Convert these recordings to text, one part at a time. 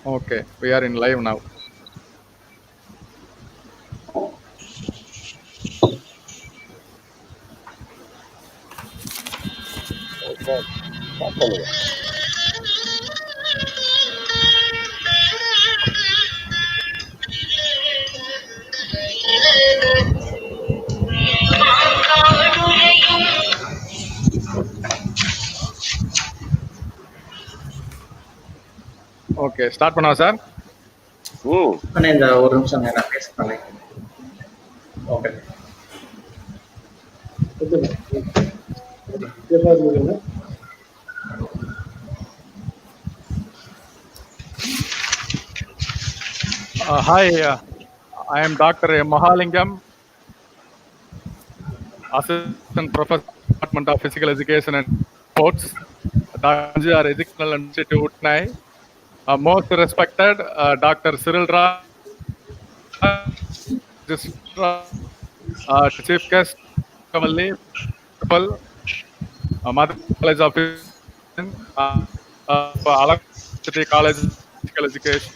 Okay, we are in live now. Start பண்ணுங்க. Okay, start பண்ணவா sir? ம் அண்ணா இந்த ஒரு நிமிஷம் நான் பேசுறேன். Okay. Hi, I am Dr. Mahalingam, Assistant Professor, Department of Physical Education and Sports, Dr.M.G.R.Educational Institute, Chennai. Most respected Dr. Cyril Raj, Chief Guest, Kavalli, Principal, Mother College of Education, University College of Physical Education,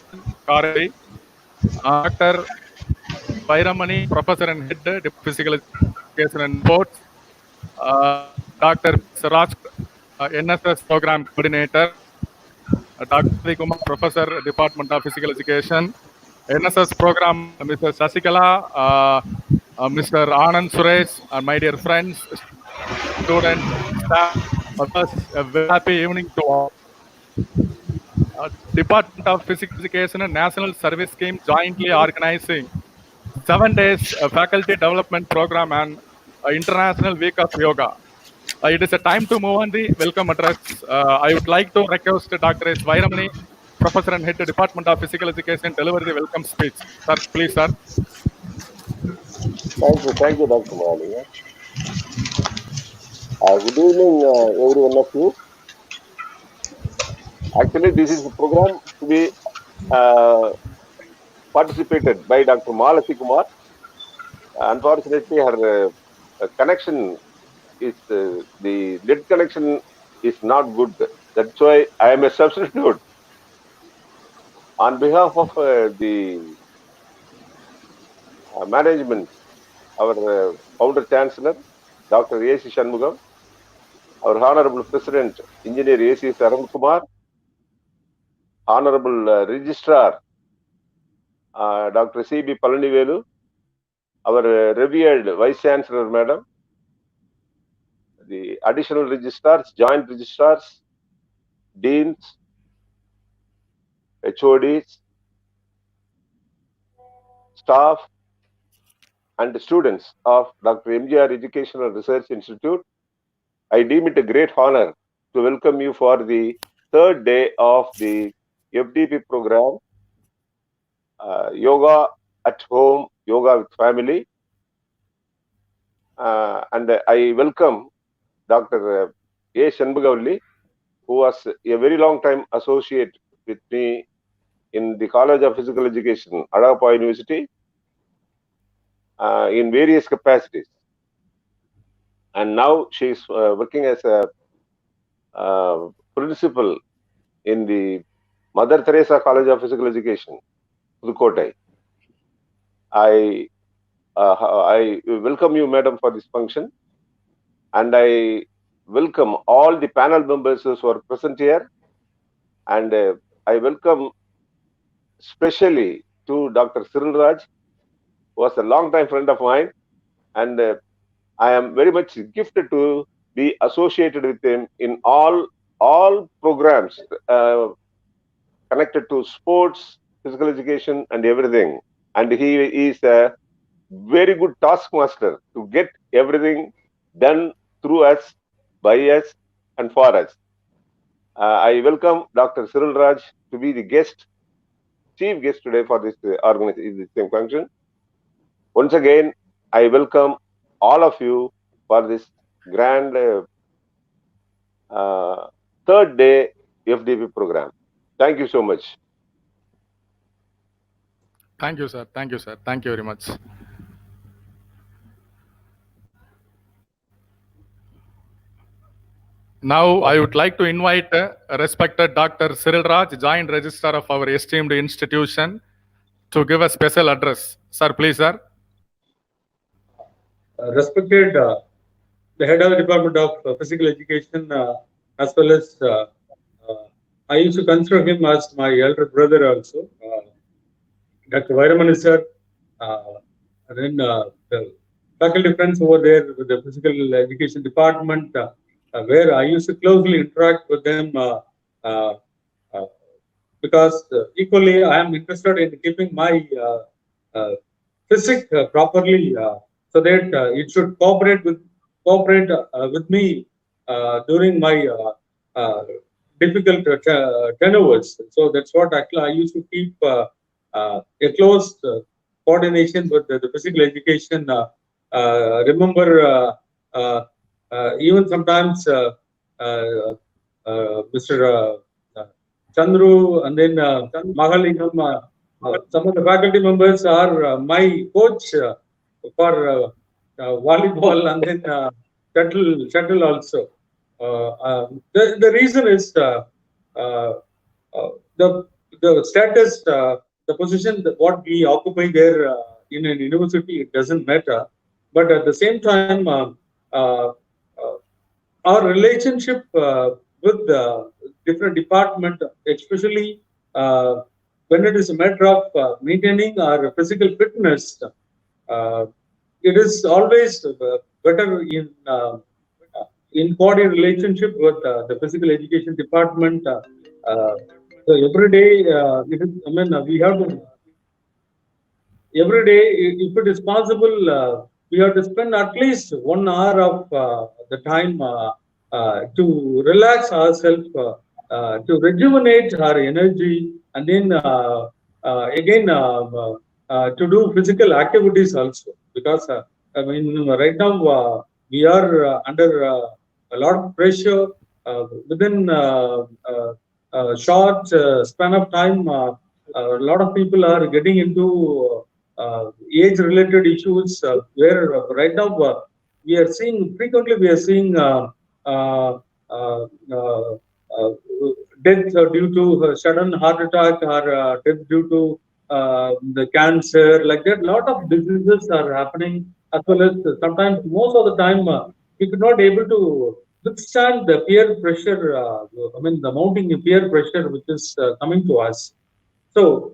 Karadi, Dr. Vairamani, Professor and Head, Physical Education and Sports, Dr. Siraj, NSS Program Coordinator, Dr. Kumar, Professor, Department of Physical Education, NSS Program, Mr. Sasikala, Mr. Anand Suresh, my dear friends, students, staff, others, a very happy evening to all. Department of Physical Education and National Service Scheme jointly organizing 7 days faculty development program and International Week of Yoga. It is a time to move on the welcome address. I would like to request Dr. S. Vairamani, Professor and Head Department of Physical Education, deliver the welcome speech. Sir, please, sir. Thank you doctor Malinga. Good evening, every one of you. Actually, this is a program to be uh, participated by Dr. Malati Kumar. Unfortunately, her connection is the net connection is not good. That's why I am a substitute. On behalf of the management, our founder chancellor, Dr. A.C. Shanmugam, our Honorable President, Engineer A.C. Saran Kumar, Honorable Registrar, Dr. C.B. Palanivelu, our revered Vice Chancellor, Madam, the additional registrars, joint registrars, deans, HODs, staff, and students of Dr. M.G.R. Educational Research Institute, I deem it a great honor to welcome you for the third day of the FDP program, Yoga at Home, Yoga with Family. And I welcome Dr. A. Shanmugavalli, who was a very long time associate with me in the College of Physical Education, Maduravoyal University, in various capacities. And now she is working as a principal in the Mother Teresa College of Physical Education, Pudukkottai. I welcome you, madam, for this function, and I welcome all the panel members who are present here, and I welcome especially to Dr. Cyril Raj, who was a long-time friend of mine, and I am very much gifted to be associated with him in all programs connected to sports, physical education, and everything. And he is a very good taskmaster to get everything done through us, by us, and for us. I welcome Dr. Cyril Raj to be the chief guest today for this organization function. Once again, I welcome all of you for this grand third day FDP program. Thank you so much. Thank you, sir. Thank you, sir. Thank you very much. Now, I would like to invite respected Dr. Cyril Raj, Joint Registrar of our esteemed institution, to give a special address. Sir, please, sir. Respected the head of the Department of Physical Education, as well as I used to consider him as my elder brother also, Dr. Vairaman sir, and then the faculty friends over there with the Physical Education Department, where I used to closely interact with them uh, uh, because equally I am interested in keeping my physics properly, so that it should cooperate with me during my difficult tenures. So that's what actually I used to keep a close coordination with the physical education. Remember, even sometimes Mr. Chandru and then Mahalingam, some of the faculty members are my coach for volleyball and then shuttle also. The reason is uh, the status, the position that what we occupy there in a university, it doesn't matter. But at the same time, uh, our relationship with the different department, especially when it is a matter of maintaining our physical fitness, uh, it is always better in body relationship with the physical education department. So every day, it is, I mean, we have to every day, if it is possible, we have to spend at least 1 hour of the time to relax ourselves, to rejuvenate our energy, and then again to do physical activities also. Because I mean, right now we are under a lot of pressure within short span of time. A lot of people are getting into age-related issues where right now we are seeing frequently we are seeing uh, uh, uh, uh, death due to sudden heart attack or death due to the cancer, like that. A lot of diseases are happening, as well as sometimes most of the time we could not able to withstand the peer pressure. I mean, the mounting peer pressure which is coming to us. So,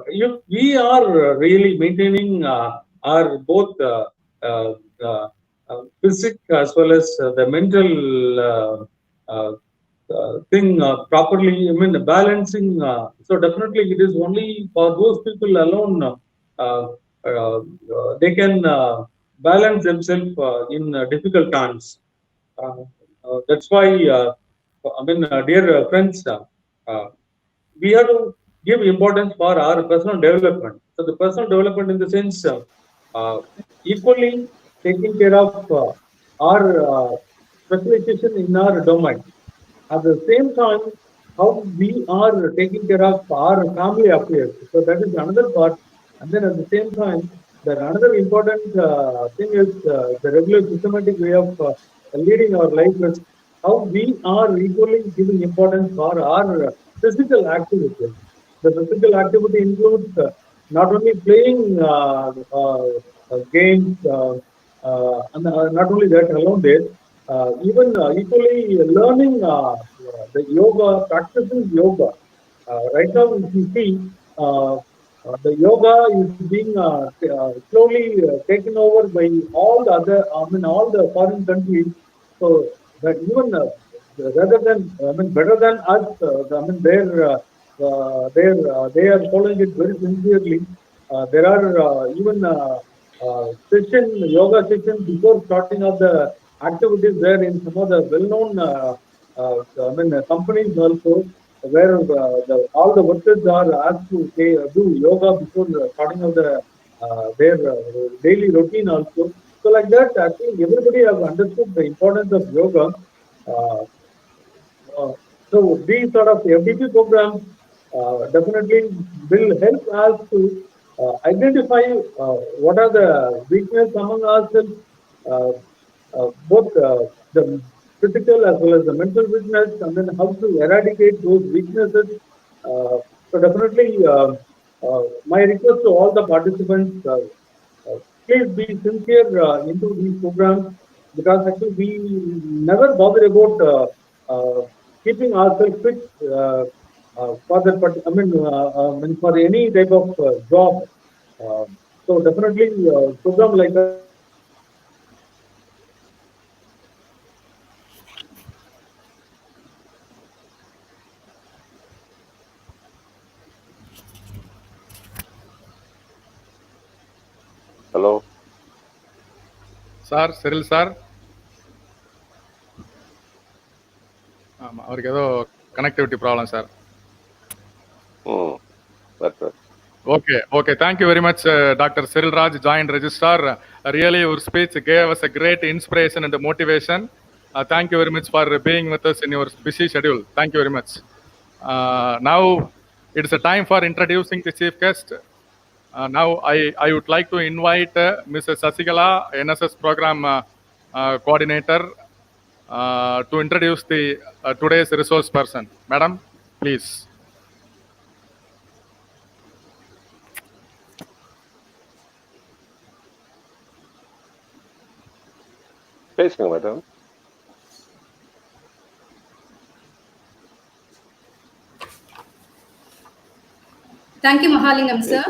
if we are really maintaining our both uh, uh, physics as well as the mental thing properly, I mean, balancing. So, definitely, it is only for those people alone they can balance themselves in difficult times. That's why, I mean, dear friends, we have to give importance for our personal development. So the personal development in the sense, equally taking care of our specialization in our domain. At the same time, how we are taking care of our family affairs. So that is another part. And then at the same time, the another important thing is the regular systematic way of leading our life is how we are equally giving importance for our physical activity. The physical activity includes not only playing games, and not only that alone there, even equally learning the yoga, practicing yoga. Right now, if you see, the yoga is being slowly taken over by all the other, I mean, all the foreign countries. So that even rather than, I mean, better than us, I mean, they are following it very sincerely. There are even yoga sessions before starting of the activities there in some of the well-known, I mean, companies also, where all the workers are asked to do yoga before starting of their daily routine also. So like that, I think everybody have understood the importance of yoga. Uh, uh, so these sort of FDP programs definitely will help us to identify what are the weaknesses among ourselves, both the physical as well as the mental fitness, and then how to eradicate those weaknesses. So definitely, my request to all the participants, please be sincere into these programs, because actually we never bother about keeping ourselves fit for that. For any type of job. Uh, so definitely, program like that is very important. Hello. Sir Cyril sir அவருக்கு ஏதோ connectivity problem sir. That's right. Okay. Thank you very much, Dr. Cyril Raj, Joint Registrar. Really, your speech gave us a great inspiration and motivation. Thank you very much for being with us in your busy schedule. Thank you very much. Now, it's a time for introducing the chief guest. Now, I would like to invite Mrs. Sasigala, NSS Program Coordinator, to introduce the today's resource person. Madam, please. Facing, madam. Thank you, Mahalingam sir.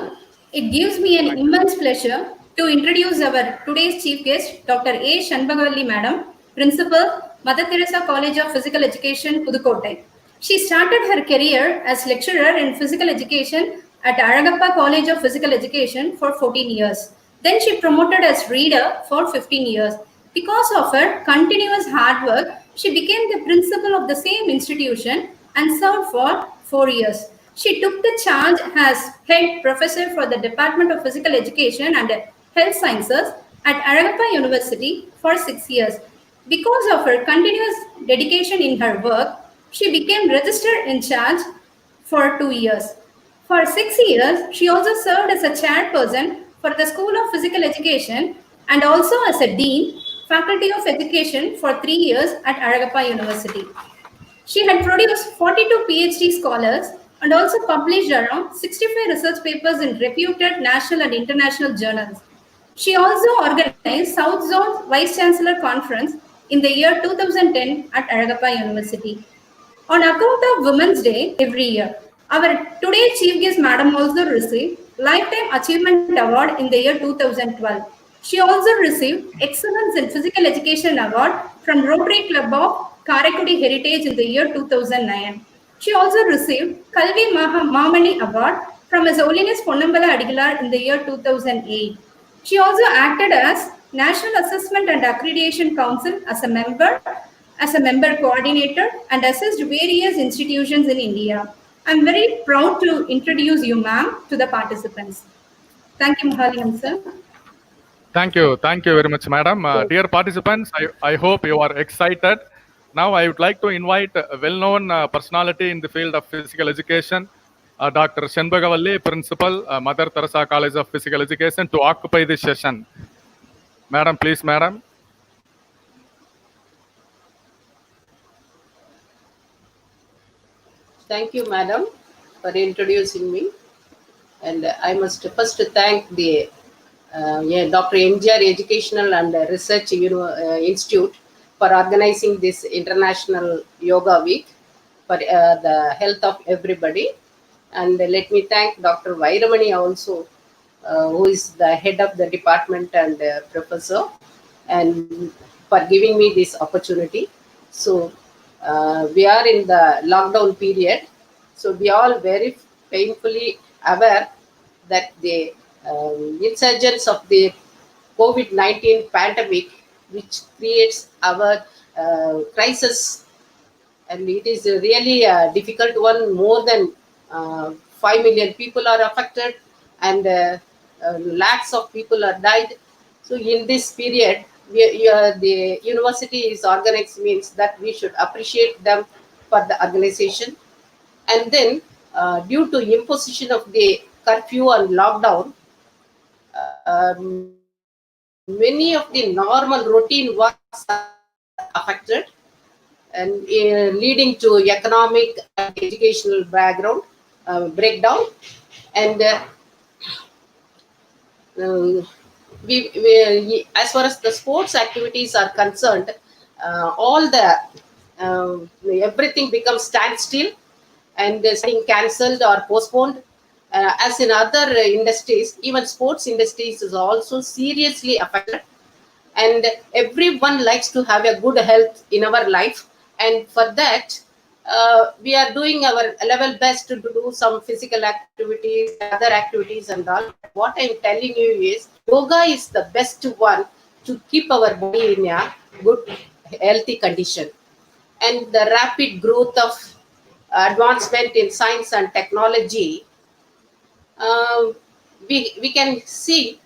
It gives me an immense pleasure to introduce our today's chief guest, Dr. A. Shanbagavalli Madam, Principal, Mother Teresa College of Physical Education, Pudukkottai. She started her career as lecturer in physical education at Aragappa College of Physical Education for 14 years. Then she promoted as reader for 15 years. Because of her continuous hard work, she became the principal of the same institution and served for 4 years. She took the charge as head professor for the Department of Physical Education and Health Sciences at Aragappa University for 6 years. Because of her continuous dedication in her work, she became registered in charge for 2 years. For 6 years, she also served as a chairperson for the School of Physical Education and also as a dean, Faculty of Education for 3 years at Aragappa University. She had produced 42 PhD scholars and also published around 65 research papers in reputed national and international journals. She also organized South Zone Vice Chancellor Conference in the year 2010 at Aragappa University. On account of Women's Day every year, our today's chief guest madam also received Lifetime Achievement Award in the year 2012. She also received Excellence in Physical Education Award from Rotary Club of Karaikudi Heritage in the year 2009. She also received Kalvi Mamani Award from His Holiness Ponnambala Adigalar in the year 2008. She also acted as National Assessment and Accreditation Council as a member coordinator, and assessed various institutions in India. I'm very proud to introduce you, ma'am, to the participants. Thank you, Mahalingam sir. Thank you very much, madam. Dear participants, I hope you are excited. Now, I would like to invite a well-known personality in the field of physical education, Dr. Shanbagavalli, Principal, Mother Teresa College of Physical Education, to occupy this session. Madam, please, madam. Thank you, madam, for introducing me. And I must first thank the Dr.M.G.R. Educational and Research Institute for organizing this International Yoga Week for the health of everybody. And let me thank Dr. Vairamani also, who is the head of the department and professor, and for giving me this opportunity. So we are in the lockdown period. So we are all very painfully aware that the insurgence of the COVID-19 pandemic, which creates our crisis, and it is a really difficult one. More than 5 million people are affected, and lakhs of people are died. So in this period, the university is organized, means that we should appreciate them for the organization. And then due to imposition of the curfew and lockdown, many of the normal routine works are affected. and leading to economic and educational background breakdown. And as far as the sports activities are concerned, all the everything becomes standstill and is being cancelled or postponed. As in other industries, even sports industries is also seriously affected. And everyone likes to have a good health in our life, and for that we are doing our level best to do some physical activities, other activities and all. What I'm telling you is yoga is the best one to keep our body in a good healthy condition. And the rapid growth of advancement in science and technology, uh, we can see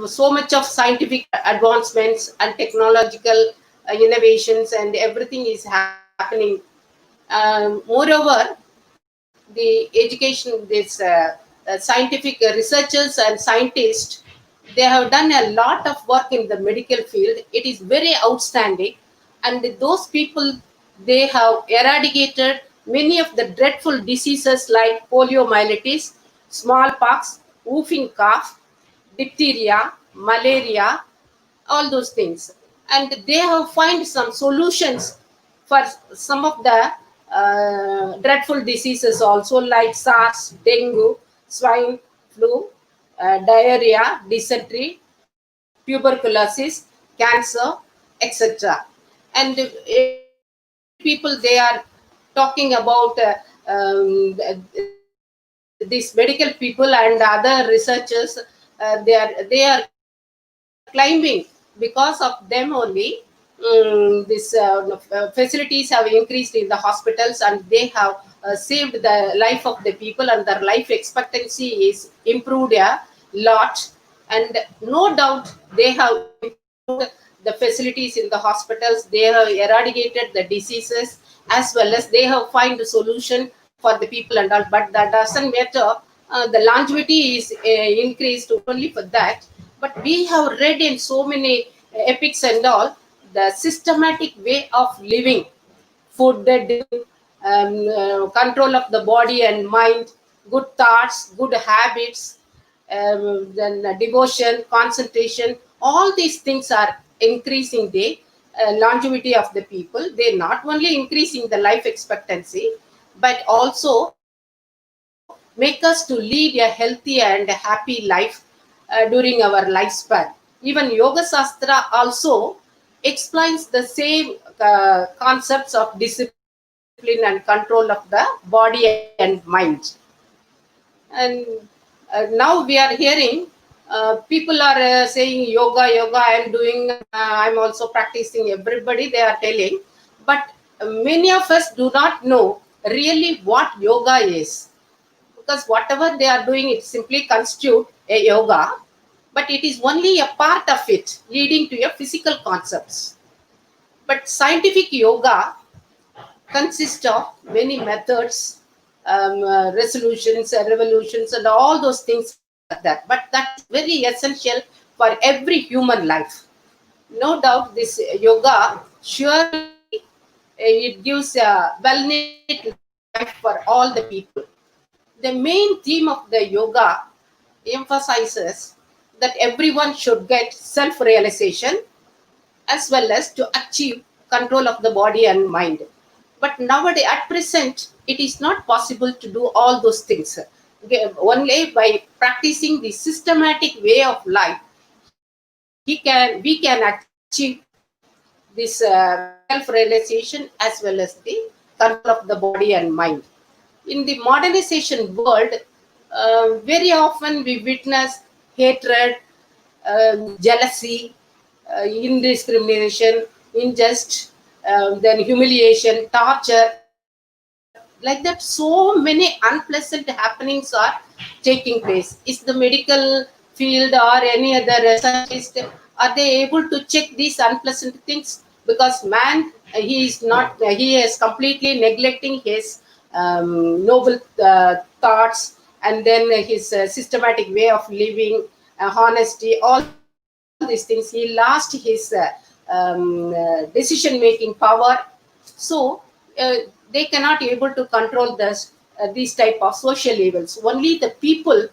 so much of scientific advancements and technological innovations, and everything is happening. Moreover, the education, this scientific researchers and scientists, they have done a lot of work in the medical field. It is very outstanding, and those people, they have eradicated many of the dreadful diseases like poliomyelitis, smallpox, whooping cough, diphtheria, malaria, all those things. And they have find some solutions for some of the dreadful diseases also, like SARS, dengue, swine flu, diarrhea, dysentery, tuberculosis, cancer, etc. And every people, they are talking about these medical people and other researchers. They are climbing because of them only. This facilities have increased in the hospitals, and they have saved the life of the people, and their life expectancy is improved a lot. And no doubt they have improved the facilities in the hospitals, they have eradicated the diseases, as well as they have find a solution for the people and all. But that doesn't matter. The longevity is increased only for that. But we have read in so many epics and all, the systematic way of living, food, control of the body and mind, good thoughts, good habits, then devotion, concentration. All these things are increasing the longevity of the people. They not only increasing the life expectancy, but also make us to lead a healthy and happy life during our lifespan. Even Yoga Sastra also explains the same concepts of discipline and control of the body and mind. And now we are hearing people are saying yoga, I am doing, I'm also practicing, everybody they are telling. But many of us do not know really what yoga is, because whatever they are doing, it simply constitute a yoga, but it is only a part of it leading to a physical concepts. But scientific yoga consists of many methods, resolutions, revolutions, and all those things like that. But that is very essential for every human life. No doubt, this yoga surely it gives a well-knit life for all the people. The main theme of the yoga emphasizes that everyone should get self-realization, as well as to achieve control of the body and mind. But nowadays, at present, it is not possible to do all those things. Okay, only by practicing the systematic way of life, we can achieve this self-realization, as well as the control of the body and mind. In the modernization world, very often we witness hatred, jealousy, indiscrimination, injustice, then humiliation, torture. Like that, so many unpleasant happenings are taking place. Is the medical field or any other scientist, are they able to check these unpleasant things? Because man, he is not, he is completely neglecting his noble thoughts, and then his systematic way of living, honesty, all these things. He lost his decision making power, So they cannot able to control this these type of social evils. Only the people,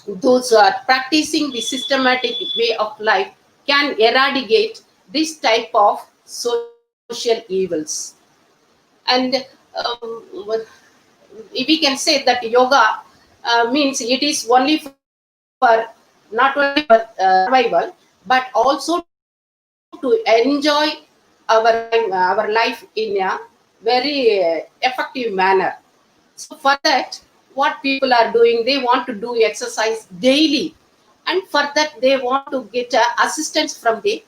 those who are practicing the systematic way of life, can eradicate this type of social evils. And we can say that yoga means it is only for not only for survival, but also to enjoy our life in a very effective manner. So for that, what people are doing, they want to do exercise daily, and for that they want to get assistance from the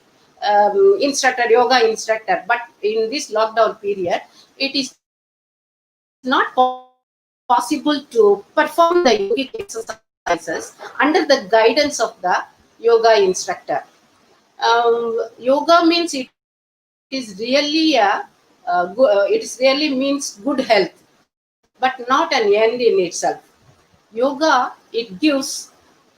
instructor, yoga instructor. But in this lockdown period, it is not possible to perform the yogic exercises under the guidance of the yoga instructor. Yoga means it is really it is really means good health, but not an end in itself. Yoga, it gives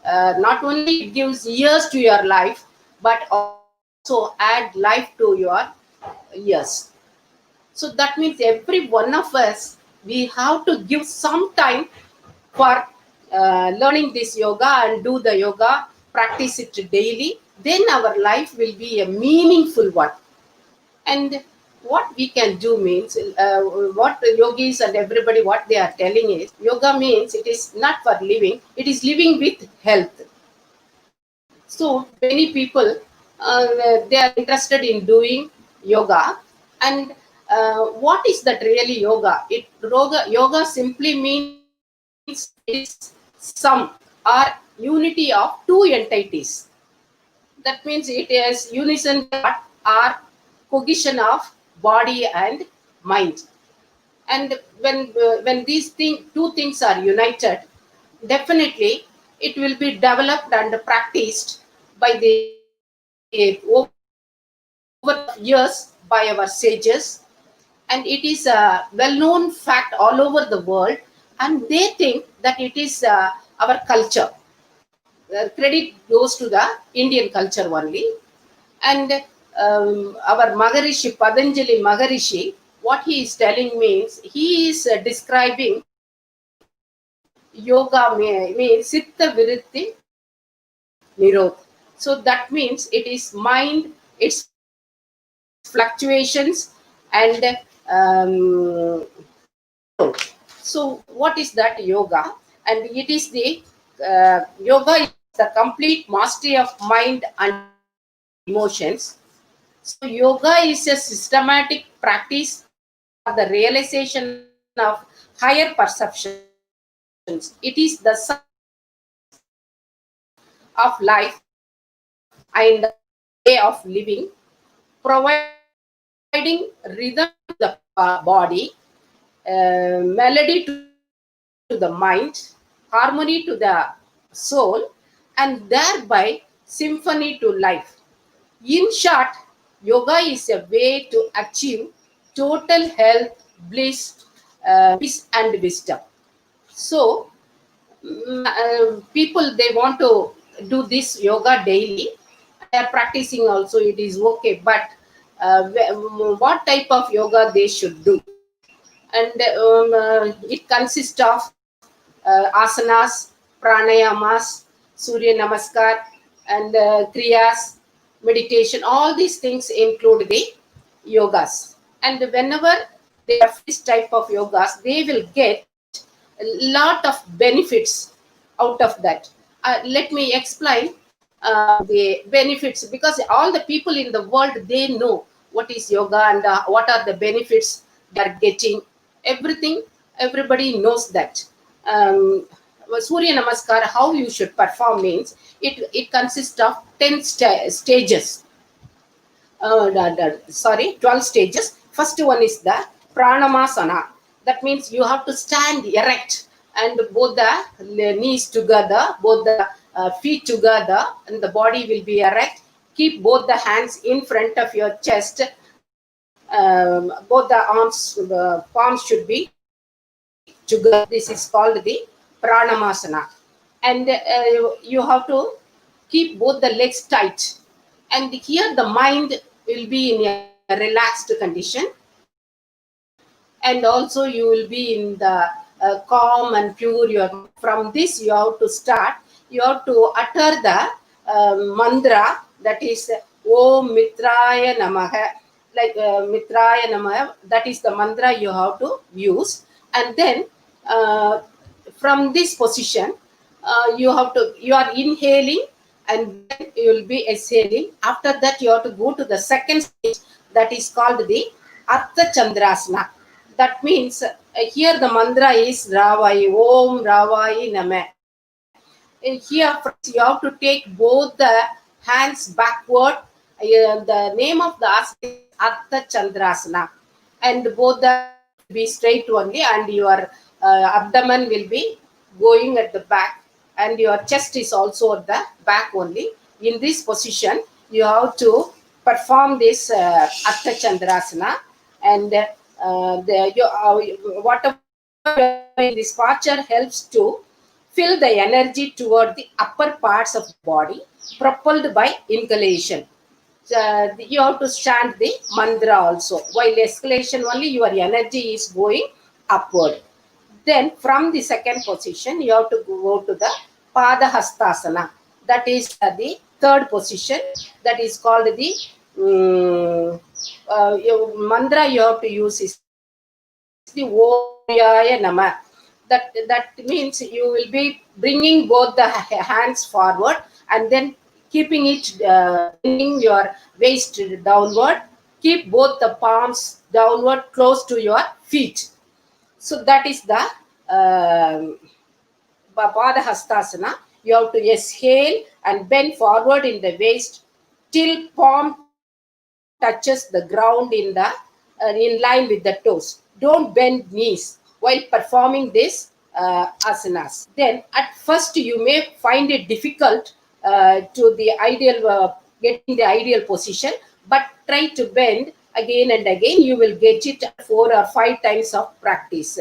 not only it gives years to your life, but also add life to your years. So that means every one of us, we have to give some time for learning this yoga and do the yoga, practice it daily. Then our life will be a meaningful one. And what we can do means, what the yogis and everybody, what they are telling is, yoga means it is not for living, it is living with health. So many people, they are interested in doing yoga. And what is that really yoga? Yoga simply means it is sum or unity of two entities. That means it is unison thought or cohesion of body and mind. And when these two things are united, definitely it will be developed and practiced by the over years by our sages. And it is a well-known fact all over the world, and they think that it is our culture. Credit goes to the Indian culture only. And our Maharishi, Patanjali Maharishi, what he is telling means, he is describing yoga means Sitta Vritti Nirodh. So that means it is mind, its fluctuations, and so what is that yoga? And it is the yoga is the complete mastery of mind and emotions. So yoga is a systematic practice for the realization of higher perceptions. It is the science of life and way of living, providing rhythm to the body, melody to the mind, harmony to the soul, and thereby symphony to life. In short, yoga is a way to achieve total health, bliss, peace, and wisdom. So, people, they want to do this yoga daily. They are practicing also, it is okay, but what type of yoga they should do? And it consists of asanas, pranayamas, surya namaskar, and kriyas, meditation. All these things include the yogas. And whenever they are this type of yogas, they will get a lot of benefits out of that. Let me explain the benefits, because all the people in the world, they know what is yoga and what are the benefits they are getting. Everything, everybody knows that. Surya namaskar, how you should perform means, it consists of 10 stages. 12 stages. First one is the pranamasana. That means you have to stand erect and both the knees together, both the feet together, and the body will be erect. Keep both the hands in front of your chest. Both the arms, the palms should be together. This is called the pranamasana. And you have to keep both the legs tight. And here the mind will be in a relaxed condition, and also you will be in the calm and pure. From this you have to start. You have to utter the mantra, that is Om Mitraya Namaha, like Mitraya Namaha. That is the mantra you have to use, and then from this position you are inhaling, and then you will be exhaling. After that you have to go to the second stage, that is called the Artha Chandrasana. That means here the mantra is Ravai, Om Ravai Nama. Here you have to take both the hands backward. The name of the asana is Artha Chandrasana, and both the will be straight only, and your abdomen will be going at the back, and your chest is also at the back only. In this position, you have to perform this Artha Chandrasana, and whatever this posture helps to fill the energy toward the upper parts of the body, propelled by inhalation. You have to chant the mantra also. While exhalation only, your energy is going upward. Then from the second position, you have to go to the Pada Hastasana. That is the third position. That is called the mantra you have to use is the Om Nama. That means you will be bringing both the hands forward, and then keeping it, bringing your waist downward. Keep both the palms downward close to your feet. So that is the Pada Hastasana. You have to exhale and bend forward in the waist till palm touches the ground in line with the toes. Don't bend knees while performing this asanas. Then at first you may find it difficult to the ideal getting the ideal position, but try to bend again and again. You will get it 4 or 5 times of practice.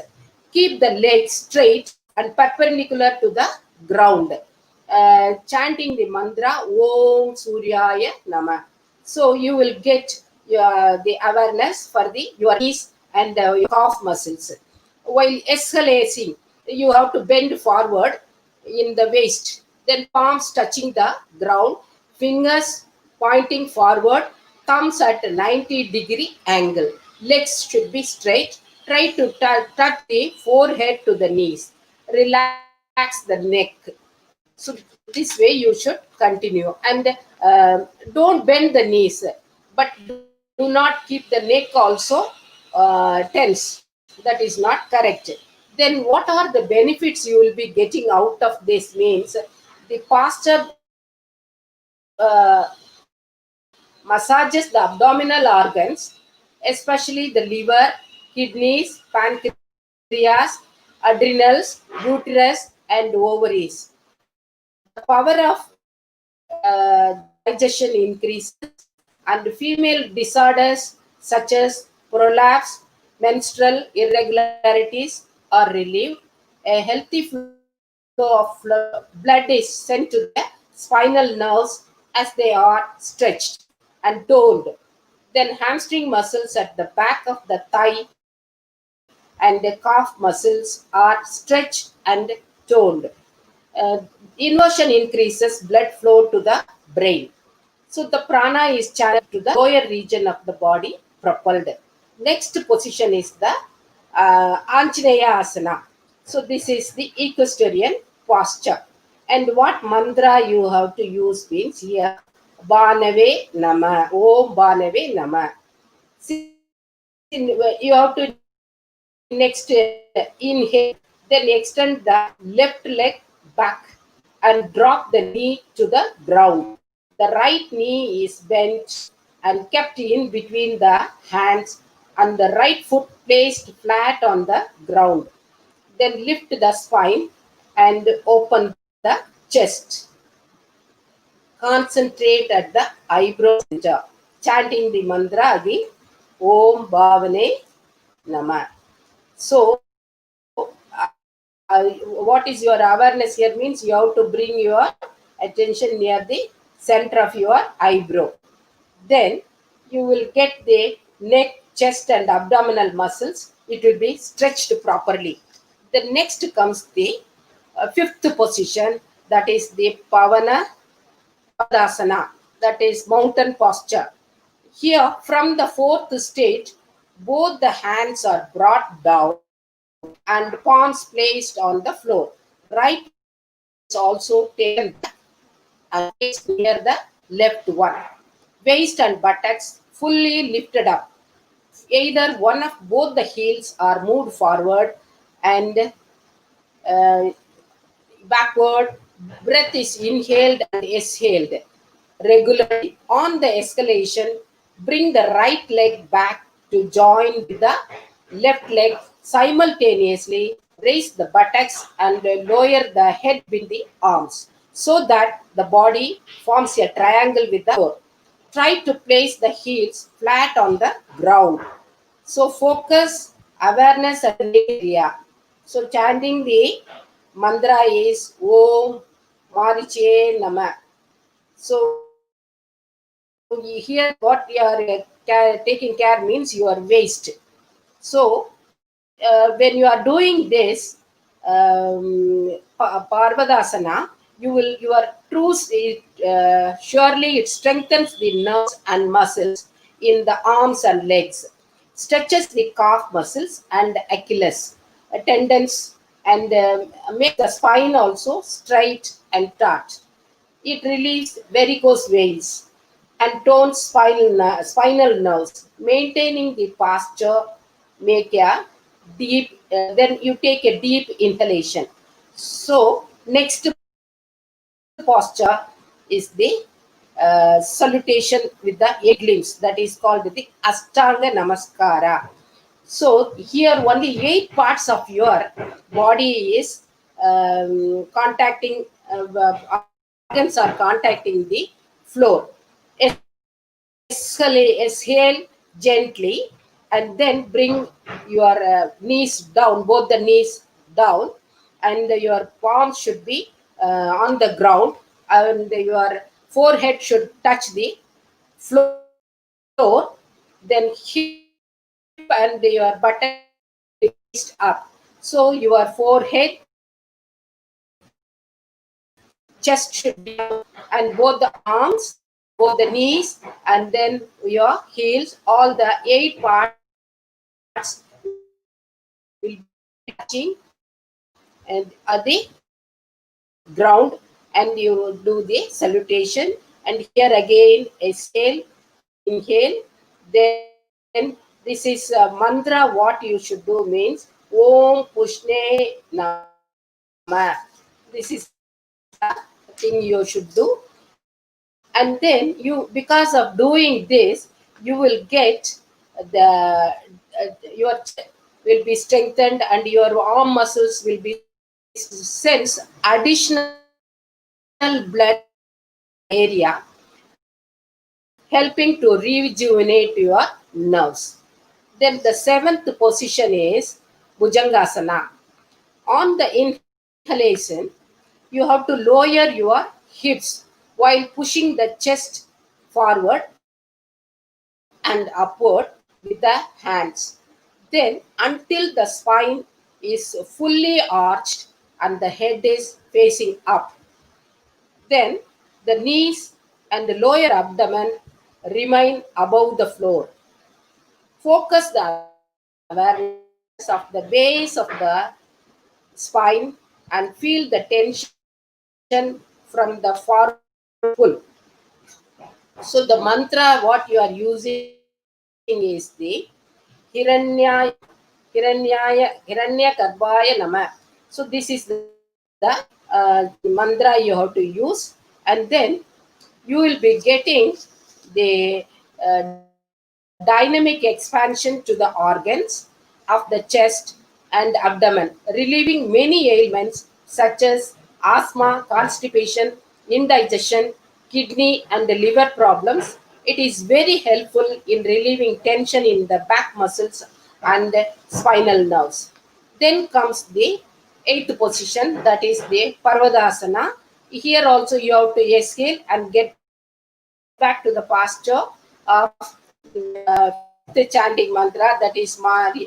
Keep the legs straight and perpendicular to the ground, chanting the mantra Om Suryaya Nama. So you will get the awareness for your knees and your calf muscles. While exhaling, you have to bend forward in the waist, then palms touching the ground, fingers pointing forward, thumbs at a 90-degree angle. Legs should be straight. Try to touch the forehead to the knees. Relax the neck. So this way you should continue, and don't bend the knees, but do not keep the neck also tense. That is not correct. Then what are the benefits you will be getting out of this? Means the posture massages the abdominal organs, especially the liver, kidneys, pancreas, adrenals, uterus, and ovaries. The power of digestion increases, and female disorders such as prolapse, menstrual irregularities are relieved. A healthy flow of blood is sent to the spinal nerves as they are stretched and toned. Then hamstring muscles at the back of the thigh and the calf muscles are stretched and toned. Inversion increases blood flow to the brain. So the prana is channeled to the lower region of the body, propelled. Next position is the Anjaneya Asana. So this is the equestrian posture. And what mantra you have to use means here, Banave Nama, Om Banave Nama. You have to next inhale, then extend the left leg back and drop the knee to the ground. The right knee is bent and kept in between the hands, and the right foot placed flat on the ground. Then lift the spine and open the chest. Concentrate at the eyebrow center, chanting the mantra again, Om Bhavane Nama. So, what is your awareness here means you have to bring your attention near the center of your eyebrow. Then you will get the neck, chest, and abdominal muscles. It will be stretched properly. The next comes the fifth position, that is the Pavadasana, that is mountain posture. Here, from the fourth stage, both the hands are brought down and palms placed on the floor. Right is also taken back and placed near the left one. Waist and buttocks fully lifted up. Either one of both the heels are moved forward and uh, backward. Breath is inhaled and exhaled regularly. On the escalation, bring the right leg back to join with the left leg simultaneously. Raise the buttocks and lower the head with the arms so that the body forms a triangle with the floor. Try to place the heels flat on the ground. So focus, awareness at the area. So chanting the mantra is Om Mariche Nama. So here what you are taking care means your waist. So when you are doing this Parvadasana, you will your true surely it strengthens the nerves and muscles in the arms and legs, stretches the calf muscles and Achilles tendons, and makes the spine also straight and taut. It relieves varicose veins and tones spinal nerves, maintaining the posture. Make a deep, then you take a deep inhalation. So, next posture is the salutation with the eight limbs, that is called the Ashtanga Namaskara. So, here only 8 parts of your body is contacting, organs are contacting the floor. Exhale gently and then bring your knees down, both the knees down, and your palms should be on the ground, and your forehead should touch the floor. Then hip and your buttock raised up. So your forehead, chest should be down, and both the arms, both the knees, and then your heels, all the 8 parts will be touching and at the ground, and you do the salutation. And here again, exhale, inhale. Then this is a mantra. What you should do means Om Pushne Nama. This is thing you should do. And then you, because of doing this, you will get the your will be strengthened and your arm muscles will be sense additional blood area, helping to rejuvenate your nerves. Then the seventh position is Bhujangasana. On the inhalation, you have to lower your hips while pushing the chest forward and upward with the hands. Then, until the spine is fully arched and the head is facing up. Then, the knees and the lower abdomen remain above the floor. Focus the awareness of the base of the spine and feel the tension from the forward pull. So the mantra what you are using is the Hiranya Hiranyakarbhaya Nama. So this is the mantra you have to use, and then you will be getting the dynamic expansion to the organs of the chest and abdomen, relieving many ailments such as asthma, constipation, indigestion, kidney and liver problems. It is very helpful in relieving tension in the back muscles and spinal nerves. Then comes the eighth position, that is the Parvadasana. Here also you have to exhale and get back to the posture of the chanting mantra, that is Marichaya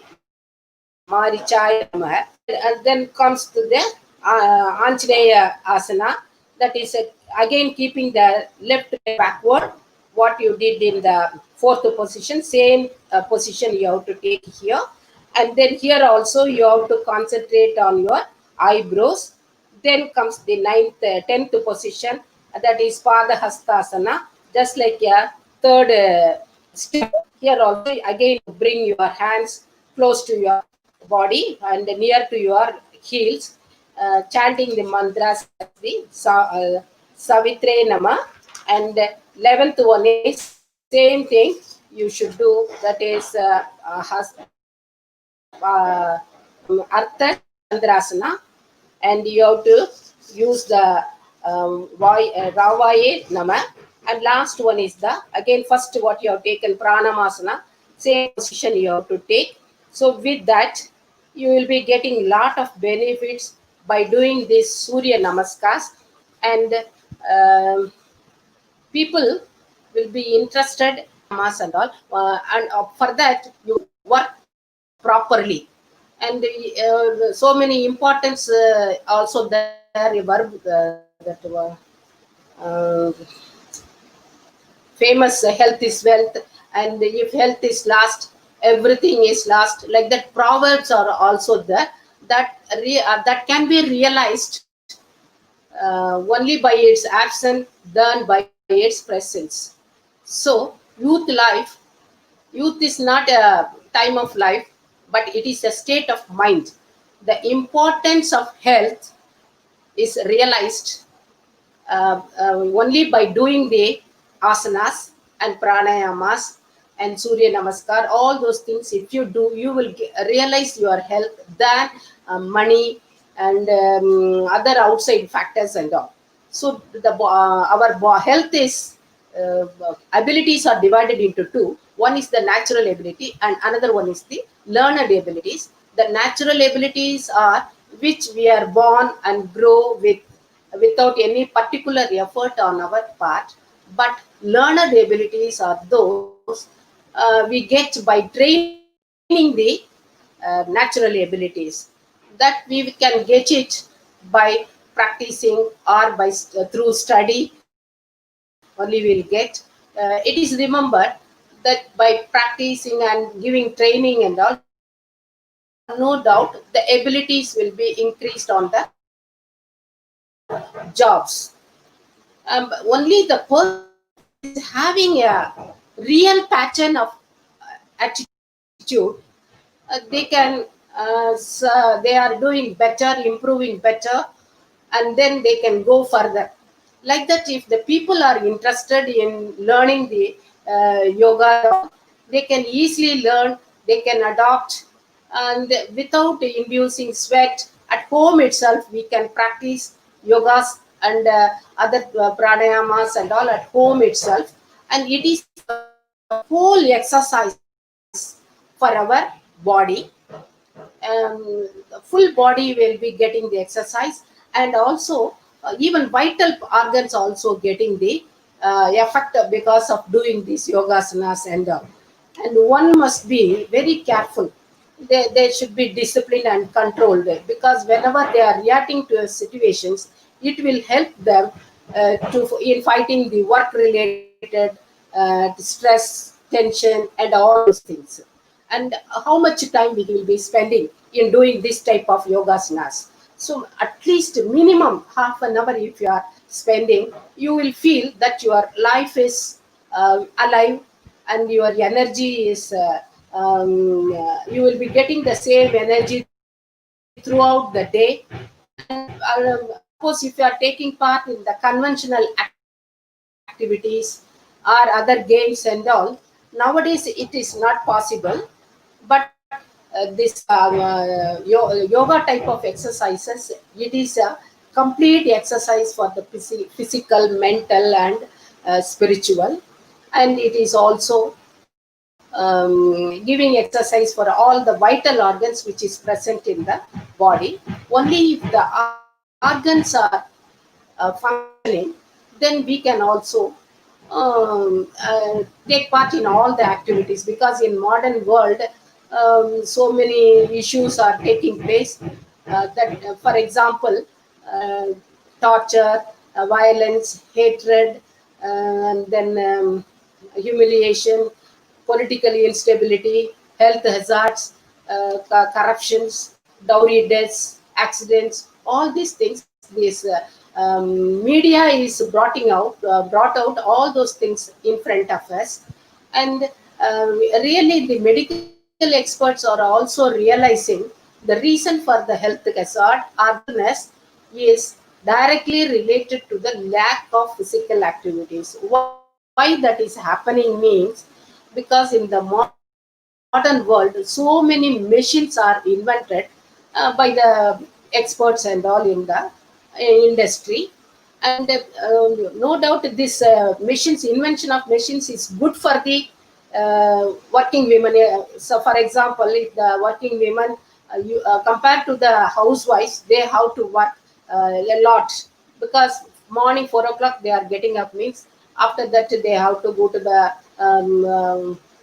Namaha. And then comes to the Anjaneya Asana, that is again keeping the left leg backward, what you did in the fourth position, same position you have to take here. And then here also you have to concentrate on your eyebrows. Then comes the 10th position, that is Padahastasana, just like a third step. Here also again bring your hands close to your body and near to your heels, chanting the mantras as the Savitre Nama. And 11th one is same thing you should do, that is Artha Chandrasana, and you have to use the Ravaye Nama. And last one is the, again, first what you have taken, Pranamasana, same position you have to take. So with that, you will be getting lot of benefits by doing this Surya Namaskars. And people will be interested mass and all, and for that you work properly. And so many importance also there, verb that famous, health is wealth, and if health is lost, everything is lost, like that. Proverbs are also there, that that can be realized only by its absence than by its presence. So youth is not a time of life, but it is a state of mind. The importance of health is realized only by doing the asanas and pranayamas and Surya Namaskar. All those things, if you do, you will realize your health than money and other outside factors and all. So our health is abilities are divided into two. One is the natural ability, and another one is the learned abilities. The natural abilities are which we are born and grow with without any particular effort on our part. But learned abilities are those we get by training the natural abilities, that we can get it by practicing or by through study only we'll get. It is remembered that by practicing and giving training and all, no doubt the abilities will be increased on the jobs. Only the person is having a real pattern of attitude, they can they are doing better, improving better, and then they can go further. Like that, if the people are interested in learning the yoga, they can easily learn, they can adopt, and without inducing sweat at home itself, we can practice yogas and other pranayamas and all at home itself. And it is a whole exercise for our body. The full body will be getting the exercise, and also even vital organs also getting the effect because of doing these yogasanas and one must be very careful. They should be disciplined and controlled, because whenever they are reacting to situations, it will help them in fighting the work related stress, tension, and all those things. And how much time we will be spending in doing this type of yogasanas. So at least minimum half an hour if you are spending, you will feel that your life is alive, and your energy is you will be getting the same energy throughout the day. And suppose if you are taking part in the conventional activities or other games and all, nowadays it is not possible. But this yoga type of exercises, it is a complete exercise for the physical, mental, and spiritual. And it is also giving exercise for all the vital organs which is present in the body. Only if the organs are functioning, then we can also take part in all the activities, because in modern world so many issues are taking place, that for example, uh, torture, violence, hatred, and then humiliation, political instability, health hazards, corruptions, dowry deaths, accidents, all these things. This media is brought out all those things in front of us, and really the medical experts are also realizing the reason for the health hazard or illness is directly related to the lack of physical activities. Why that is happening means, because in the modern world so many machines are invented by the experts and all in the industry, and no doubt this invention of machines is good for the working women. So for example, if the working women, compared to the housewives, they have to work a lot, because morning 4 o'clock they are getting up, means after that they have to go to the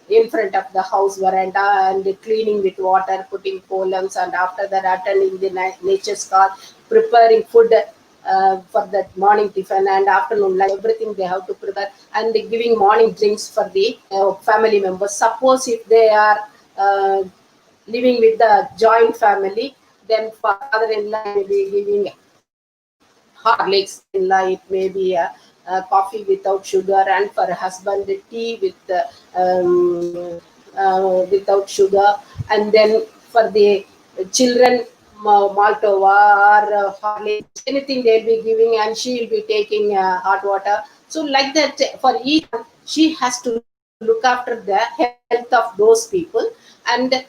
in front of the house veranda and cleaning with water, putting columns, and after that attending the nature's call, preparing food for that morning tiffin and afternoon lunch, everything they have to prepare, and giving morning drinks for the family members. Suppose if they are living with the joint family, then father-in-law may be giving Horlicks, mother-in-law it may be a coffee without sugar, and for husband tea without sugar, and then for the children Maltova or Horlicks, anything they'll be giving, and she will be taking hot water. So like that, for each one, she has to look after the health of those people, and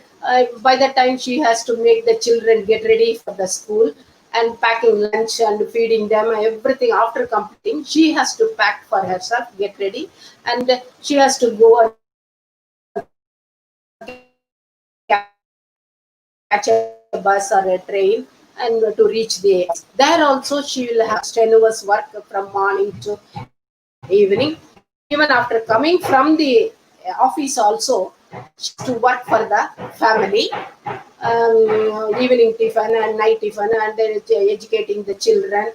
by the time she has to make the children get ready for the school and packing lunch and feeding them, everything after completing, she has to pack for herself, get ready, and she has to go and catch a bus or a train, and to reach the there also she will have strenuous work from morning to evening. Even after coming from the office also, she has to work for the family, evening tiffin and night tiffin, and then educating the children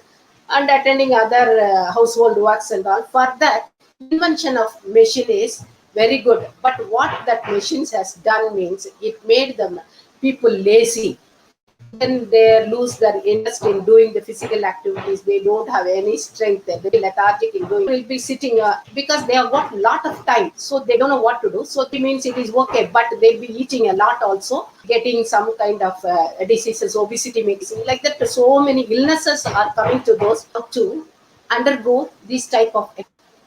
and attending other household works and all. For that, invention of machine is very good, but what that machines has done means it made them people lazy. Then they lose their interest in doing the physical activities. They don't have any strength. They will lethargic in doing. Will be sitting because they have got a lot of time, so they don't know what to do. So it means it is okay, but they'll be eating a lot also, getting some kind of diseases, obesity, making like that. So many illnesses are coming to those to undergo this type of.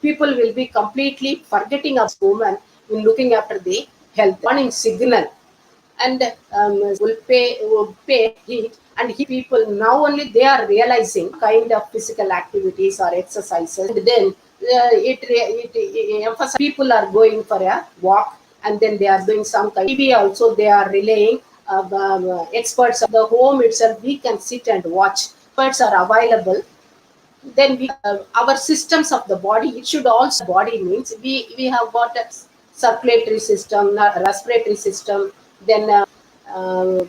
People will be completely forgetting of women in looking after the health. Warning signal, and will pay heat, and people now only they are realizing kind of physical activities or exercises. And then it emphasizes people are going for a walk, and then they are doing some kind TV also they are relaying. Experts of the home itself, we can sit and watch. Experts are available. Then our systems of the body, it should also body means we have got a circulatory system, respiratory system, then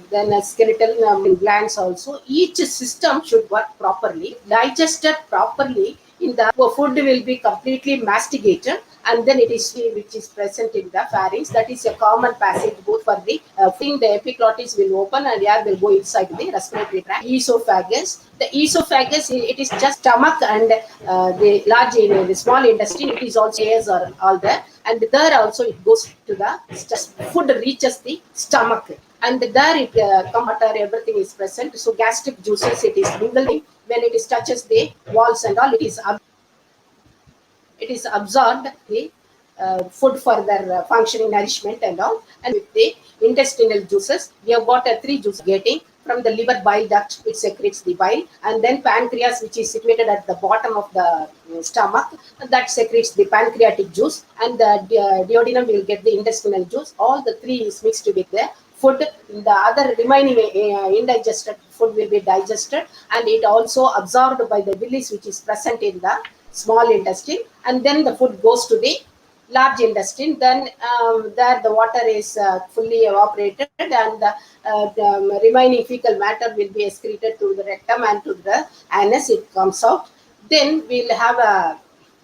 then a skeletal glands also. Each system should work properly, digested properly. In the food will be completely masticated, and then it is which is present in the pharynx. That is a common passage both for the thing. The epiglottis will open and air will go inside the respiratory tract. Esophagus. The esophagus, it is just stomach and the large the small intestine. It is also airs are all there, and there also it goes to the food reaches the stomach, and there it water, everything is present. So gastric juices, it is mingling when it is touches the walls and all. It is absorbed the food for their functioning, nourishment and all. And with the intestinal juices, we have got three juices getting from the liver bile duct, which secretes the bile, and then pancreas, which is situated at the bottom of the stomach, that secretes the pancreatic juice, and the duodenum will get the intestinal juice. All the three is mixed with the food. The other remaining indigested food will be digested, and it also absorbed by the bilis, which is present in the small intestine, and then the food goes to the large intestine. Then there the water is fully evaporated, and the remaining fecal matter will be excreted through the rectum and to the anus. It comes out. Then we'll have a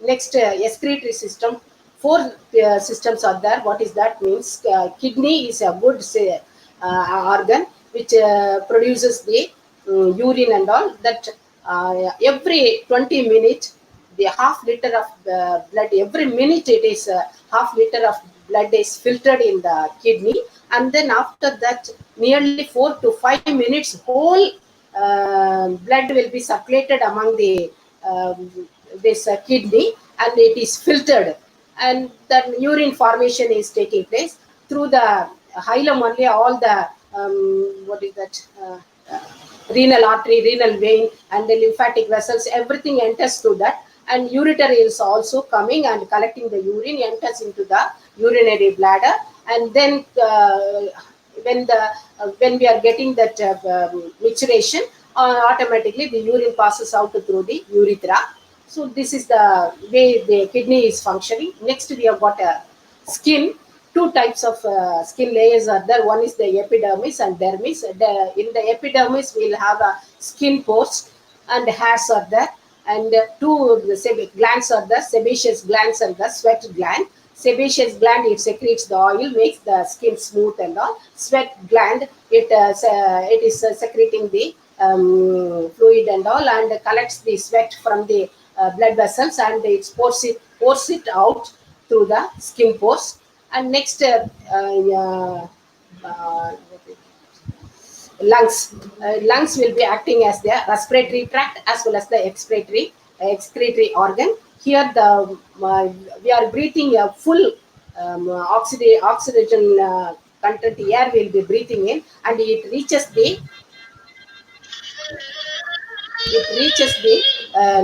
next excretory system. Four systems are there. What is that means? Kidney is a good organ which produces the urine and all that. Every 20 minutes, the half liter of blood, every minute it is half liter of blood is filtered in the kidney, and then after that nearly 4 to 5 minutes whole blood will be circulated among the this kidney, and it is filtered, and the urine formation is taking place through the hilum only. All the what is that renal artery, renal vein, and the lymphatic vessels, everything enters through that. And ureter is also coming and collecting the urine, enters into the urinary bladder, and then when we are getting that maturation, automatically the urine passes out through the urethra. So this is the way the kidney is functioning. Next, we have got a skin. Two types of skin layers are there. One is the epidermis and dermis. In the epidermis, we'll have a skin pores and hairs are there. And two glands are there, sebaceous glands and the sweat gland. Sebaceous gland, it secretes the oil, makes the skin smooth and all. Sweat gland, it is secreting the fluid and all, and collects the sweat from the blood vessels, and it pours it out through the skin pores. And next, lungs. Lungs will be acting as the respiratory tract as well as the excretory organ. Here, we are breathing a full oxygen content air will be breathing in, and it reaches the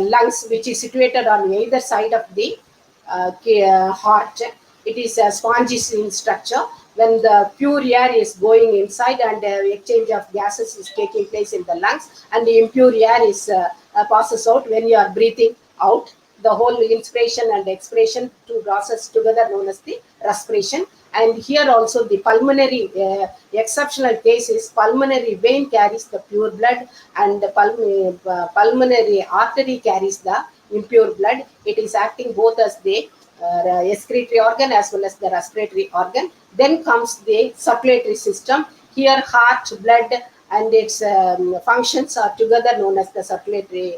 lungs, which is situated on either side of the heart. It is a spongy in structure. When the pure air is going inside and exchange of gases is taking place in the lungs, and the impure air is passes out when you are breathing out. The whole inspiration and expiration, two processes together known as the respiration. And here also the pulmonary exceptional case is pulmonary vein carries the pure blood, and the pulmonary artery carries the impure blood. It is acting both as the excretory organ as well as the respiratory organ. Then comes the circulatory system. Here heart, blood, and its functions are together known as the circulatory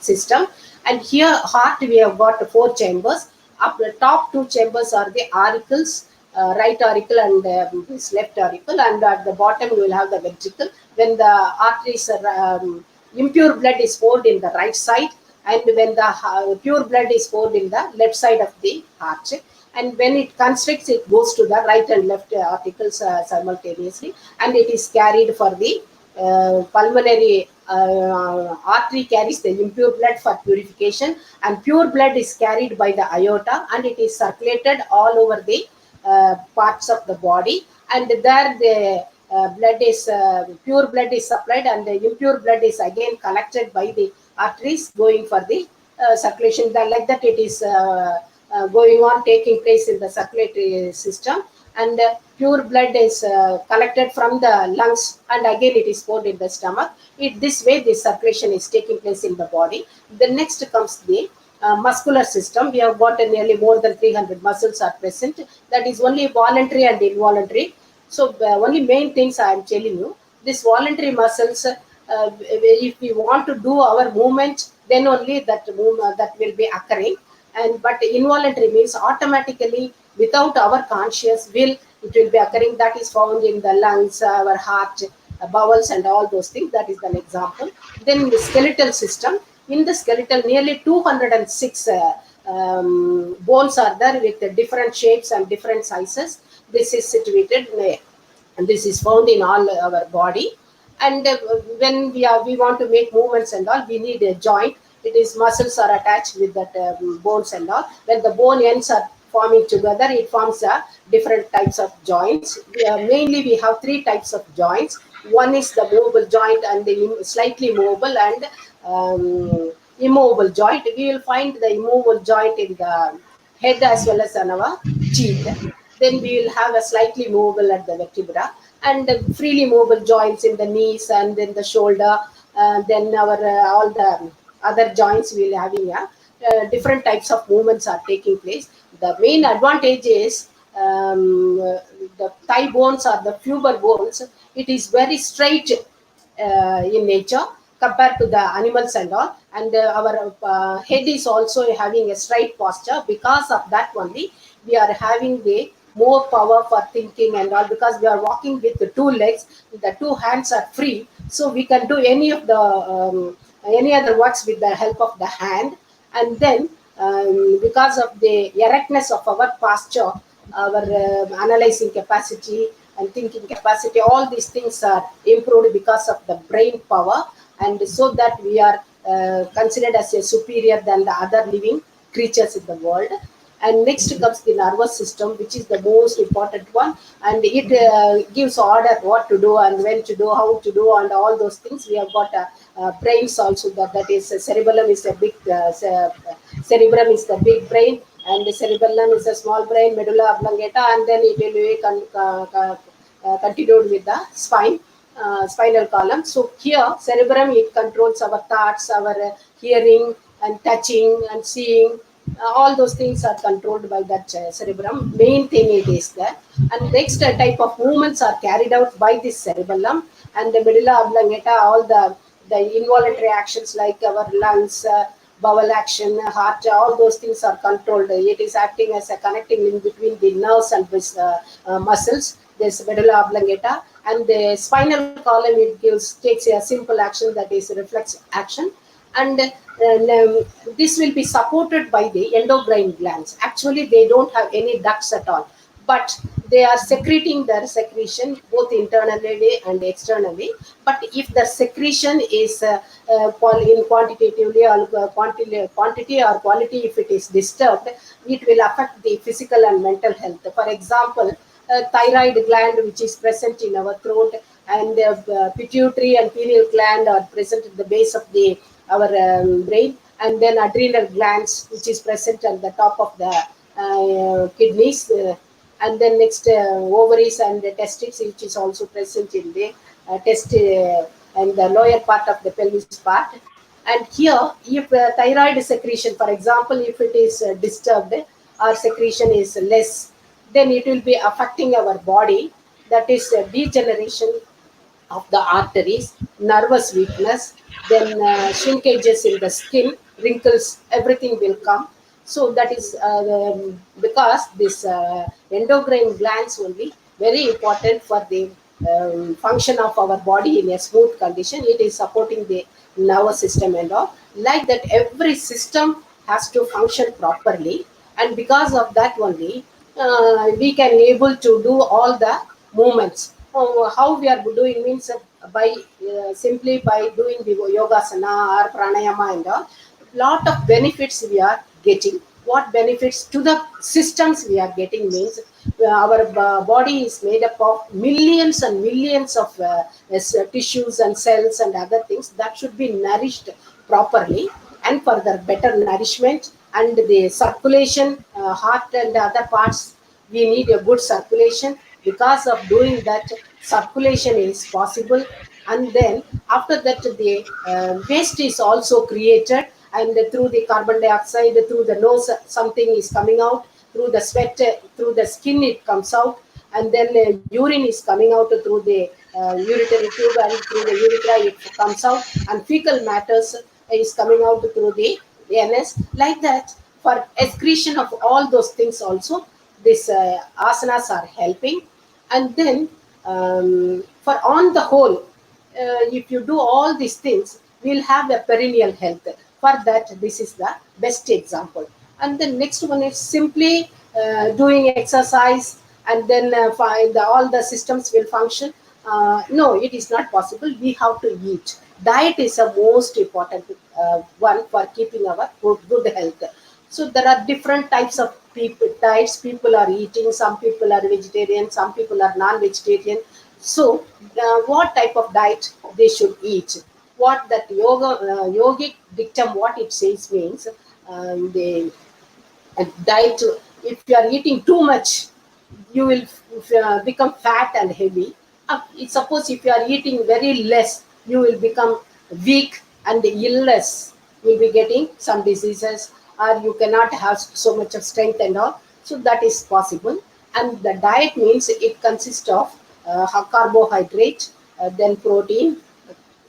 system. And here heart, we have got 4 chambers. Up the top 2 chambers are the auricles, right auricle and this left auricle, and at the bottom you will have the ventricle. When the arteries are impure blood is poured in the right side, and when the pure blood is poured in the left side of the heart. And when it constricts, it goes to the right and left articles simultaneously, and it is carried for the pulmonary artery carries the impure blood for purification, and pure blood is carried by the aorta, and it is circulated all over the parts of the body. And there the blood is pure blood is supplied, and the impure blood is again collected by the arteries going for the circulation. Like that, it is going on taking place in the circulatory system, and pure blood is collected from the lungs, and again it is poured in the stomach. This way the circulation is taking place in the body. The next comes the muscular system. We have got nearly more than 300 muscles are present. That is only voluntary and involuntary. So only main things I am telling you. This voluntary muscles, if we want to do our movement, then only that movement that will be occurring. And but involuntary means automatically, without our conscious will, it will be occurring. That is found in the lungs, our heart, bowels, and all those things. That is an example. Then the skeletal system. In the skeletal, nearly 206 bones are there with different shapes and different sizes. This is situated, and this is found in all our body. And when we want to make movements and all, we need a joint. It is muscles are attached with that bones and all. When the bone ends are forming together, it forms different types of joints. Mainly we have 3 types of joints. One is the movable joint, and the slightly movable, and immovable joint. We will find the immovable joint in the head as well as on our teeth. Then we will have a slightly movable at the vertebra, and freely movable joints in the knees and in the shoulder. Then our all the other joints we will having a different types of movements are taking place. The main advantage is the thigh bones or the femur bones. It is very straight in nature compared to the animals and all, and our head is also having a straight posture. Because of that only we are having the more power for thinking and all, because we are walking with the two legs, the two hands are free, so we can do any of the any other works with the help of the hand. And then because of the erectness of our posture, our analyzing capacity and thinking capacity, all these things are improved because of the brain power, and so that we are considered as a superior than the other living creatures in the world. And next comes the nervous system, which is the most important one, and it gives order what to do and when to do, how to do, and all those things. We have got brains also, that is cerebellum is a big cerebrum is the big brain, and the cerebellum is a small brain, medulla oblongata, and then it will be continued with the spinal column. So here cerebrum, it controls our thoughts, our hearing and touching and seeing. All those things are controlled by that cerebrum. Main thing it is there. And next type of movements are carried out by this cerebellum, and the medulla oblongata, all the involuntary actions like our lungs, bowel action, heart, all those things are controlled. It is acting as a connecting link between the nerves and this muscles, this medulla oblongata. And the spinal column, it takes a simple action, that is reflex action. And this will be supported by the endocrine glands. Actually they don't have any ducts at all, but they are secreting their secretion both internally and externally. But if the secretion is in quantitatively or quantity or quality, if it is disturbed, it will affect the physical and mental health. For example, thyroid gland, which is present in our throat, and the pituitary and pineal gland are present at the base of the our brain, and then adrenal glands, which is present at the top of the kidneys, and then next ovaries and the testes, which is also present in the test and the lower part of the pelvis part. And here, if thyroid secretion, for example, if it is disturbed or secretion is less, then it will be affecting our body. That is degeneration of the arteries, nervous weakness, then shrinkages in the skin, wrinkles, everything will come. So that is because this endocrine glands will be very important for the function of our body in a smooth condition. It is supporting the nervous system and all. Like that, every system has to function properly, and because of that only, we can able to do all the movements. How we are doing means by simply by doing the yogasana or pranayama and all, lot of benefits we are getting. What benefits to the systems we are getting means our body is made up of millions and millions of tissues and cells and other things that should be nourished properly. And for the better nourishment and the circulation, heart and other parts, we need a good circulation. Because of doing that, circulation is possible. And then after that, the waste is also created, and through the carbon dioxide, through the nose something is coming out, through the sweat, through the skin it comes out, and then urine is coming out through the urinary tube, and through the urethra it comes out, and fecal matters is coming out through the anus. Like that, for excretion of all those things also, this asanas are helping. And then for on the whole, if you do all these things, we'll have a perennial health. For that, this is the best example. And the next one is simply doing exercise, and then find all the systems will function. No, it is not possible. We have to eat. Diet is a most important one for keeping our good health. So there are different types of diets people are eating. Some people are vegetarian, some people are non-vegetarian. So what type of diet they should eat? what that yogic dictum, what it says means, the diet, if you are eating too much, you will become fat and heavy. Suppose if you are eating very less, you will become weak and illness. You will be getting some diseases, or you cannot have so much of strength and all. So that is possible. And the diet means it consists of carbohydrate, then protein,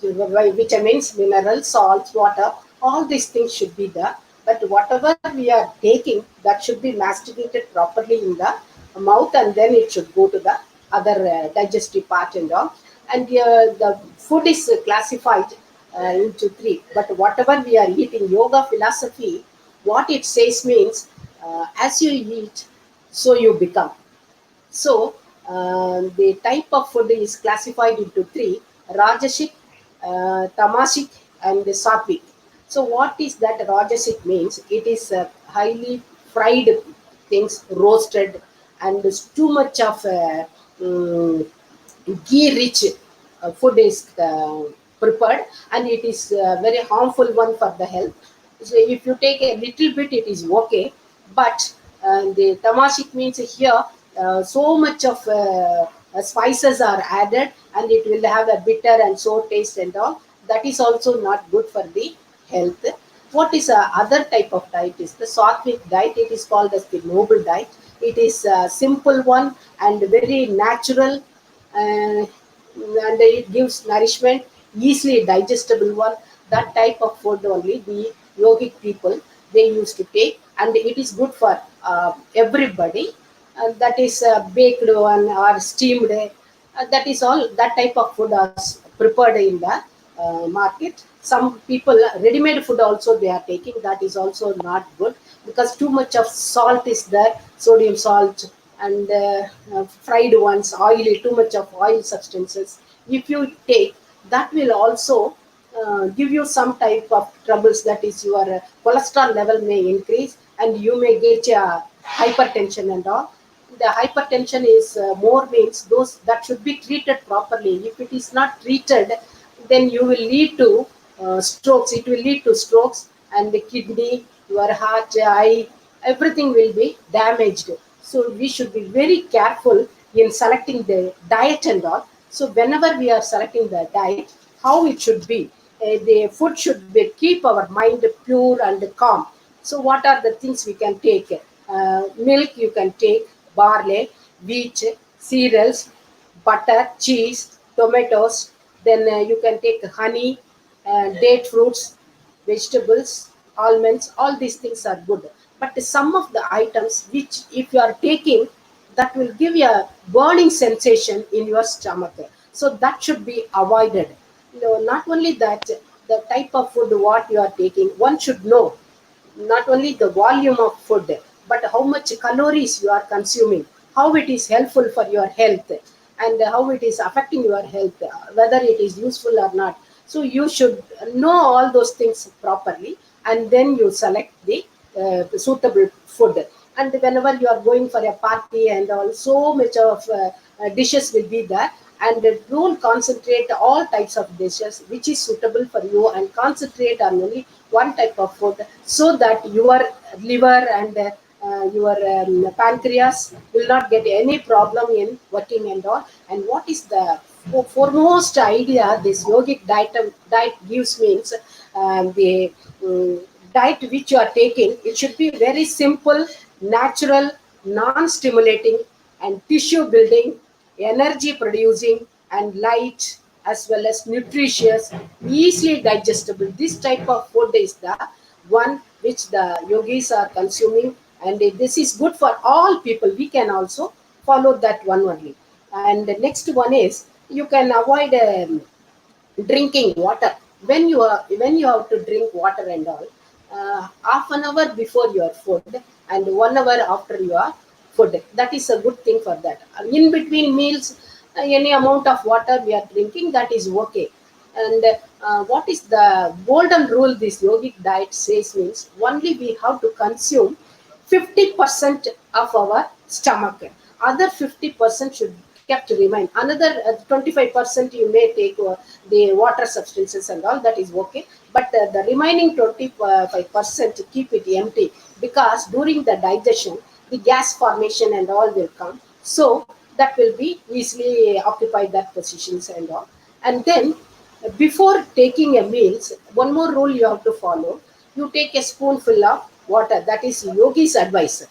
vitamins, minerals, salts, water, all these things should be there. But whatever we are taking, that should be masticated properly in the mouth, and then it should go to the other digestive part and all. And the food is classified into three. But whatever we are eating, yoga philosophy, what it says means, as you eat, so you become. So the type of food is classified into three: Rajasic, Tamasic, and Sattvic. So what is that Rajasic means? It is highly fried things, roasted, and too much of ghee-rich food is prepared, and it is very harmful one for the health. So if you take a little bit, it is okay, but the tamasic means here so much of spices are added, and it will have a bitter and sour taste and all. That is also not good for the health. What is other type of diet is the Sattvic diet. It is called as the noble diet. It is a simple one and very natural, and it gives nourishment, easily digestible one. That type of food only the yogic people they used to take, and it is good for everybody. That is baked one or steamed. That is all. That type of food is prepared in the market. Some people ready-made food also they are taking. That is also not good, because too much of salt is there, sodium salt, and fried ones, oily, too much of oil substances. If you take that, will also give you some type of troubles. That is, your cholesterol level may increase, and you may get hypertension and all. The hypertension is more means those that should be treated properly. If it is not treated, then you will lead to strokes. It will lead to strokes, and the kidney, your heart, eye, everything will be damaged. So we should be very careful in selecting the diet and all. So whenever we are selecting the diet, how it should be, the food should be, keep our mind pure and calm. So what are the things we can take? Milk you can take, barley, wheat, cereals, butter, cheese, tomatoes. Then you can take honey, date fruits, vegetables, almonds. All these things are good. But some of the items which, if you are taking, that will give you a burning sensation in your stomach. So that should be avoided. Not only that, the type of food what you are taking, one should know not only the volume of food, but how much calories you are consuming, how it is helpful for your health, and how it is affecting your health, whether it is useful or not. So you should know all those things properly, and then you select the suitable food. And whenever you are going for a party and all, so much of dishes will be there, and don't concentrate all types of dishes which is suitable for you, and concentrate on only one type of food, so that your liver and your pancreas will not get any problem in working and all. And what is the foremost idea this yogic diet gives means, the diet which you are taking, it should be very simple, natural, non-stimulating, and tissue building, energy producing, and light, as well as nutritious, easily digestible. This type of food is the one which the yogis are consuming, and this is good for all people. We can also follow that one only. And the next one is, you can avoid drinking water. When you have to drink water and all, half an hour before your food and 1 hour after your food, that is a good thing for that. In between meals, any amount of water we are drinking, that is okay. And what is the golden rule this yogic diet says means, only we have to consume 50% of our stomach. Other 50% should kept remain. Another 25% you may take the water substances and all, that is okay. But the remaining 25% keep it empty, because during the digestion, the gas formation and all will come. So that will be easily occupy that positions and all. And then before taking a meals, one more rule you have to follow. You take a spoonful of water. That is yogi's advice.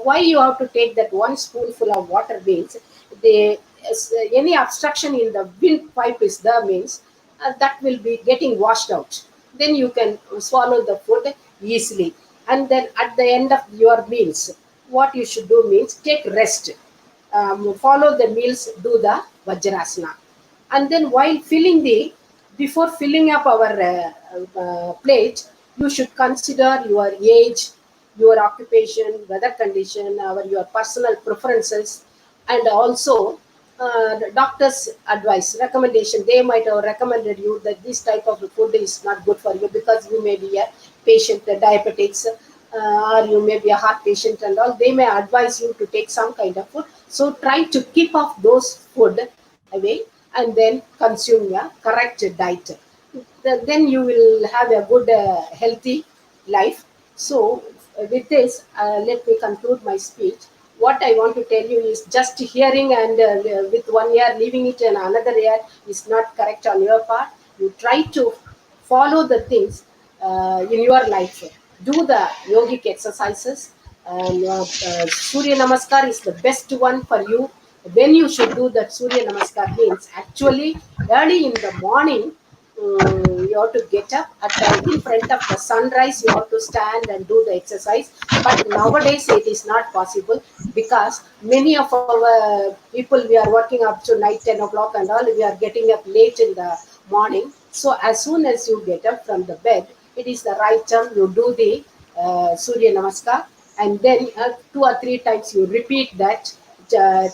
Why you have to take that one spoonful of water means, any obstruction in the windpipe is there means, that will be getting washed out. Then you can swallow the food easily. And then at the end of your meals, what you should do means take rest. Follow the meals, do the Vajrasana. And then while before filling up our plate, you should consider your age, your occupation, weather condition, your personal preferences, and also the doctor's advice, recommendation. They might have recommended you that this type of food is not good for you, because you may be a patient, diabetics, or you may be a heart patient and all. They may advise you to take some kind of food. So try to keep off those food away, and then consume a correct diet. Then you will have a good, healthy life. So, with this, let me conclude my speech. What I want to tell you is, just hearing and with one ear leaving it in another ear is not correct on your part. You try to follow the things in your life. Do the yogic exercises. Surya Namaskar is the best one for you. When you should do that Surya Namaskar means, actually early in the morning, you have to get up in front of the sunrise. You have to stand and do the exercise. But nowadays it is not possible, because many of our people, we are working up to night 10 o'clock and all. We are getting up late in the morning. So as soon as you get up from the bed, it is the right time you do the Surya Namaskar, and then 2 or 3 times you repeat that,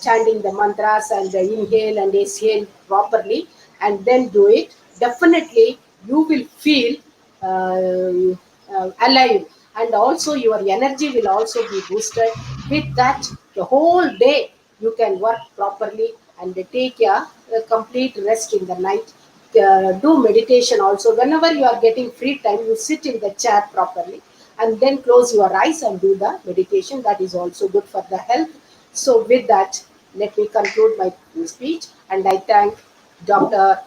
chanting the mantras and inhale and exhale properly, and then do it. Definitely you will feel alive, and also your energy will also be boosted. With that, the whole day you can work properly, and take a complete rest in the night. Do meditation also. Whenever you are getting free time, you sit in the chair properly, and then close your eyes and do the meditation. That is also good for the health. So with that, let me conclude my speech, and I thank Dr.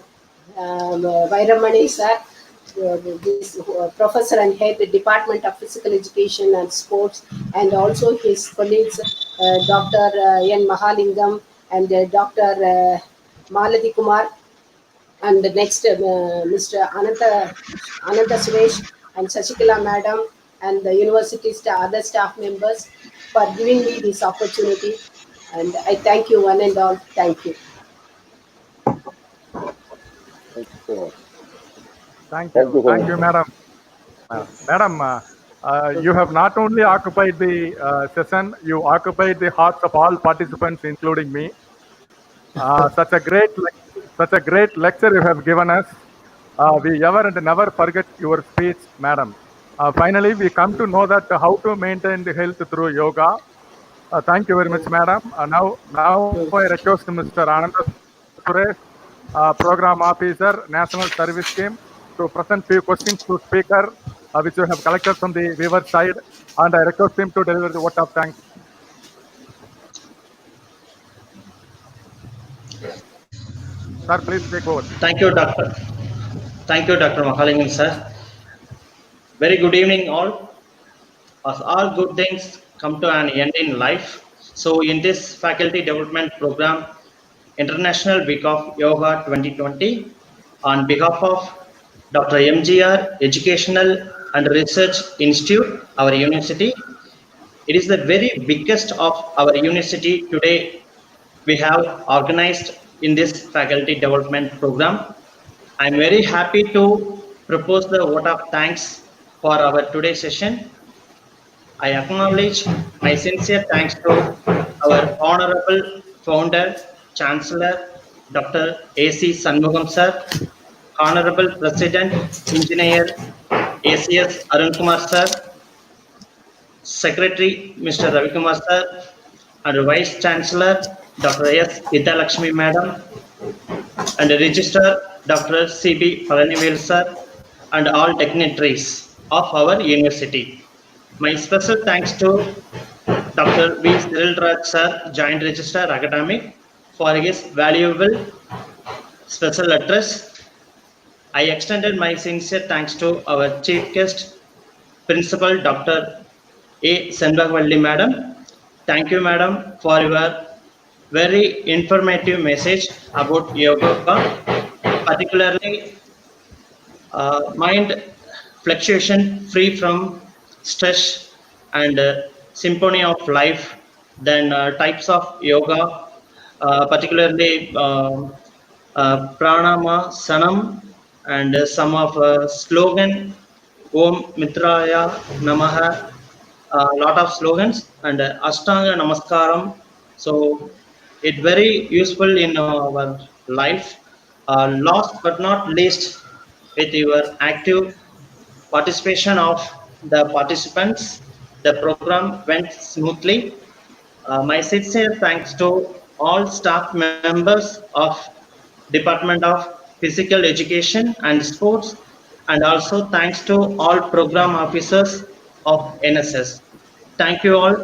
Vairamani sir, this professor and head the Department of Physical Education and Sports, and also his colleagues, Dr. N. Mahalingam and Dr. Malati Kumar, and the next Mr. Ananta Suresh and Shashikala Madam, and the university other staff members, for giving me this opportunity. And I thank you one and all. Thank you. Thank you so much. Thank Thank you you. so Thank much. you, madam. Madam, you have not only occupied the session, you occupied the hearts of all participants, including me. Such a great lecture you have given us. We ever and never forget your speech, madam. Finally, we come to know that how to maintain the health through yoga. Thank you very much, madam. Now I request Mr. Ananda Suresh, Program Officer, National Service Scheme, to present few questions to speaker, which you have collected from the viewer side, and I request him to deliver the vote of thanks. Sir, please take over. Thank you, Doctor. Thank you, Dr. Mahalingam, sir. Very good evening, all. As all good things come to an end in life, so in this faculty development program, International Week of Yoga 2020, on behalf of Dr. M.G.R. Educational and Research Institute, our university, it is the very biggest of our university today we have organized in this faculty development program. I'm very happy to propose the vote of thanks for our today's session. I acknowledge my sincere thanks to our Honorable Founder, Chancellor, Dr. A.C. Sanmugam sir, Honorable President, Engineer ACS Arun Kumar sir, Secretary Mr. Ravi Kumar sir, and Vice Chancellor Dr. S. Lakshmi Madam, and Registrar Dr. C.B. Palanivel Sir, and all dignitaries of our university. My special thanks to Dr. V. Cyril Raj Sir, Joint Registrar Academic, for his valuable special address. I extended my sincere thanks to our chief guest, Principal Dr. A. Sandhavalli Madam. Thank you, Madam, for your very informative message about yoga, particularly mind fluctuation free from stress and symphony of life, then types of yoga, particularly pranama sanam, and some of slogan om mitraya namaha, a lot of slogans, and ashtanga namaskaram. So it very useful in our life. Last but not least, with your active participation of the participants, the program went smoothly. My sincere thanks to all staff members of Department of Physical Education and Sports, and also thanks to all program officers of NSS. Thank you all.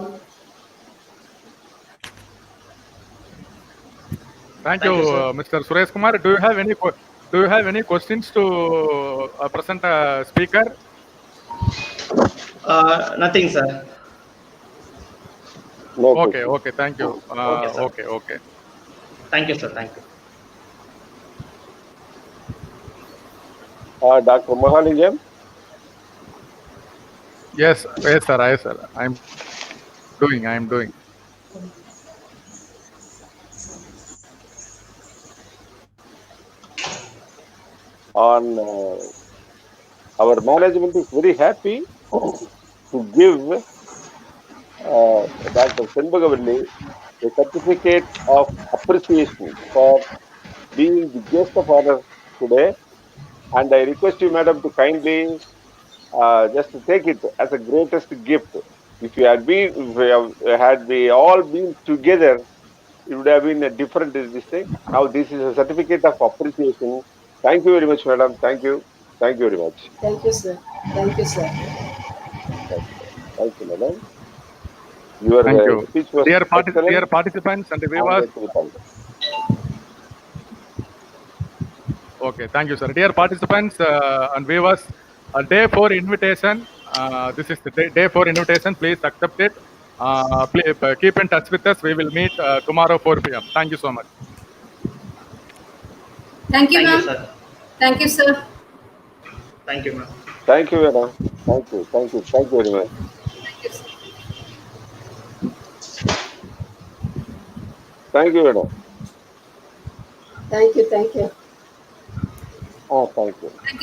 Thank you, Thank you, sir. Mr. Suresh Kumar. Do you have any questions to present a speaker? Nothing, sir. No Okay, question. okay, thank you. Okay, sir. Okay, okay. Thank you, sir. Thank you. Dr. Mahalingam. Yes, yes, sir. Yes, sir. I'm doing. On our management is very happy to give Dr. Sandhavalli a certificate of appreciation for being the guest of honor today. And I request you, madam, to kindly just to take it as a greatest gift. If you had been, if we had we all been together, it would have been a different this thing. Now this is a certificate of appreciation. Thank you very much, madam. Thank you. Thank you very much. Thank you, sir. Thank you, sir. Thank you, madam. Your Thank you. speech was Dear excellent participants and and viewers. Okay, thank you, sir. Dear participants and viewers, day 4 invitation. This is the day 4 invitation. Please accept it. Keep in touch with us. We will meet tomorrow 4 p.m. Thank you so much. Thank you, Thank you, ma'am. sir. Thank you, sir. Thank you, ma'am. Thank you, madam. Thank you. Thank you. Thank you very much. Thank you, sir. Thank you, madam. Thank you. Thank you. Thank you. Thank you.